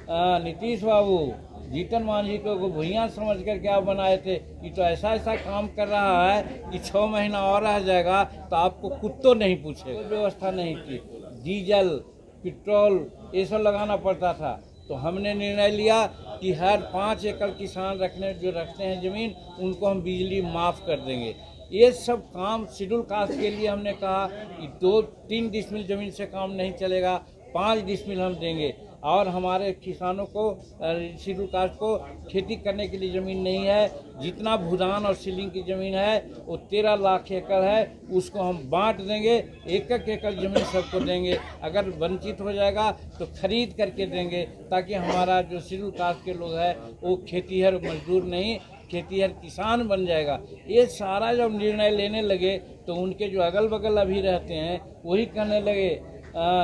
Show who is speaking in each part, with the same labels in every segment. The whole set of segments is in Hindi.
Speaker 1: नीतीश बाबू जीतन मांझी को भुइयां समझ कर क्या बनाए थे कि तो ऐसा ऐसा काम कर रहा है कि 6 महीना और रह जाएगा तो आपको कुत्तों नहीं पूछेगा। कोई व्यवस्था नहीं थी, डीजल पेट्रोल ये सब लगाना पड़ता था। तो हमने निर्णय लिया कि हर 5 एकड़ किसान जो रखते हैं ज़मीन उनको हम बिजली माफ़ कर देंगे। ये सब काम शेड्यूल कास्ट के लिए हमने कहा कि 2-3 डिसमिल ज़मीन से काम नहीं चलेगा, 5 डिसमिल हम देंगे। और हमारे किसानों को शेड्यूल कास्ट को खेती करने के लिए ज़मीन नहीं है। जितना भूदान और सीलिंग की ज़मीन है वो 13 लाख एकड़ है, उसको हम बांट देंगे, 1-1 एकड़ ज़मीन सबको देंगे। अगर वंचित हो जाएगा तो खरीद करके देंगे, ताकि हमारा जो शेड्यूल कास्ट के लोग हैं वो खेतीहर मजदूर नहीं, खेतीहर किसान बन जाएगा। ये सारा जब निर्णय लेने लगे तो उनके जो अगल बगल अभी रहते हैं वही कहने लगे,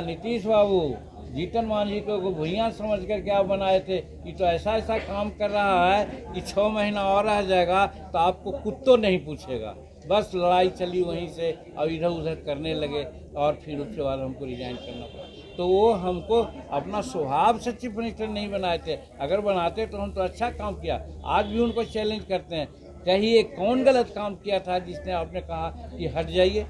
Speaker 1: नीतीश बाबू जीतन मांझी को भुइयां समझ कर क्या बनाए थे कि तो ऐसा ऐसा काम कर रहा है कि 6 महीना और रह जाएगा तो आपको कुत्तों नहीं पूछेगा। बस लड़ाई चली वहीं से और इधर उधर करने लगे और फिर उसके बाद हमको रिजाइन करना पड़ा। तो वो हमको अपना स्वभाव से चीफ मिनिस्टर नहीं बनाए थे। अगर बनाते तो हम तो अच्छा काम किया। आज भी उनको चैलेंज करते हैं, कहिए कौन गलत काम किया था जिसने आपने कहा कि हट जाइए।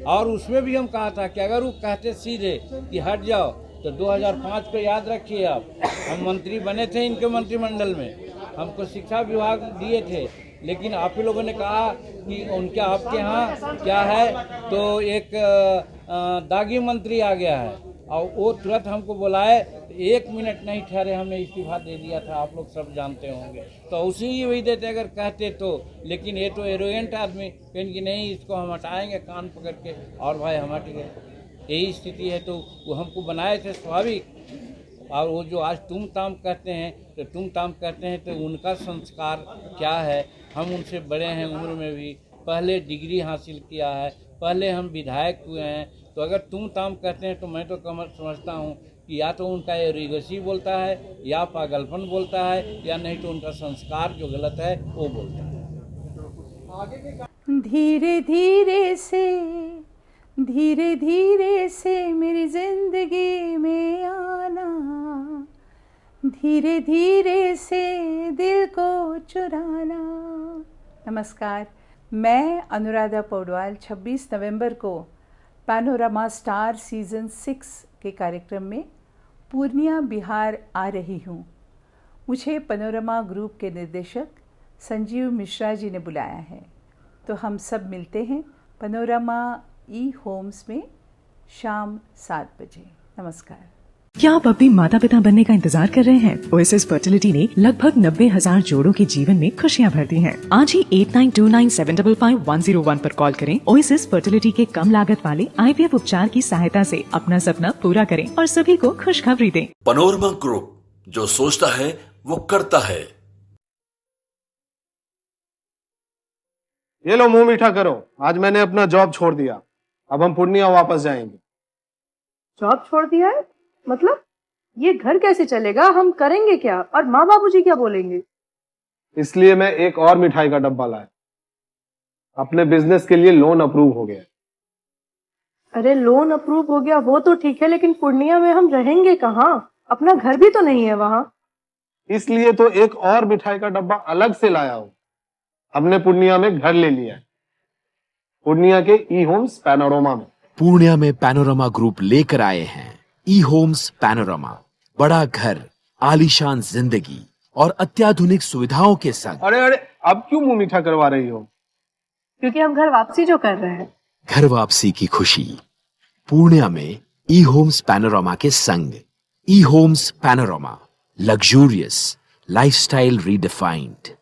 Speaker 1: और उसमें भी हम कहा था कि अगर वो कहते सीधे कि हट जाओ तो 2005 को याद रखिए आप, हम मंत्री बने थे इनके मंत्रिमंडल में, हमको शिक्षा विभाग दिए थे, लेकिन आप ही लोगों ने कहा कि उनके आपके यहाँ क्या है, तो एक दागी मंत्री आ गया है और वो तुरंत हमको बुलाए, 1 मिनट नहीं ठहरे हमने इस्तीफा दे दिया था। आप लोग सब जानते होंगे। तो उसी ही वही देते अगर कहते तो, लेकिन ये तो एरोगेंट आदमी कहें कि नहीं इसको हम हटाएंगे कान पकड़ के, और भाई हम हट गए। यही स्थिति है। तो वो हमको बनाए थे स्वाभाविक। और वो जो आज तुम ताम कहते हैं तो तुम ताम कहते हैं तो उनका संस्कार क्या है। हम उनसे बड़े हैं उम्र में भी, पहले डिग्री हासिल किया है, पहले हम विधायक हुए हैं। तो अगर तुम ताम कहते हैं तो मैं तो समझता हूँ कि या तो उनका एरोगेंसी बोलता है, या पागलपन बोलता है, या नहीं तो उनका संस्कार जो गलत है वो बोलता है।
Speaker 2: धीरे धीरे से मेरी जिंदगी में आना, धीरे धीरे से दिल को चुराना। नमस्कार, मैं अनुराधा पौडवाल 26 नवंबर को पैनोरमा स्टार सीज़न 6 के कार्यक्रम में पूर्णिया बिहार आ रही हूँ। मुझे पैनोरमा ग्रुप के निर्देशक संजीव मिश्रा जी ने बुलाया है, तो हम सब मिलते हैं पैनोरमा होम्स में शाम 7 बजे। नमस्कार।
Speaker 3: क्या आप अपनी माता पिता बनने का इंतजार कर रहे हैं? ओएसएस फर्टिलिटी ने लगभग 90,000 जोड़ों के जीवन में खुशियां भर दी हैं। आज ही 8929755101 पर कॉल करें। ओएसएस फर्टिलिटी के कम लागत वाले IVF उपचार की सहायता से अपना सपना पूरा करें और सभी को खुशखबरी दें।
Speaker 4: पैनोरमा ग्रुप, जो सोचता है वो करता है।
Speaker 5: ये लो मुंह मीठा करो, आज मैंने अपना जॉब छोड़ दिया, अब हम पूर्णिया वापस जाएंगे।
Speaker 6: जॉब छोड़ दिया है? मतलब ये घर कैसे चलेगा? हम करेंगे क्या? और माँ बाबूजी क्या बोलेंगे?
Speaker 5: इसलिए मैं एक और मिठाई का डब्बा लाया। अपने बिजनेस के लिए लोन अप्रूव हो गया।
Speaker 6: अरे लोन अप्रूव हो गया वो तो ठीक है, लेकिन पूर्णिया में हम रहेंगे कहाँ? अपना घर भी तो नहीं है वहाँ।
Speaker 5: इसलिए तो एक और मिठाई का डब्बा अलग से लाया हूँ। हमने पूर्णिया में घर ले लिया है, पूर्णिया के ई होम्स पैनोरमा में।
Speaker 7: पूर्णिया में पैनोरमा ग्रुप लेकर आए हैं ई होम्स पैनोरमा, बड़ा घर, आलीशान जिंदगी और अत्याधुनिक सुविधाओं के संग।
Speaker 5: अरे अरे, अब क्यों मुंह मीठा करवा रही हो?
Speaker 6: क्योंकि हम घर वापसी जो कर रहे हैं।
Speaker 7: घर वापसी की खुशी पूर्णिया में ई होम्स पैनोरमा के संग। E homes panorama, luxurious lifestyle redefined.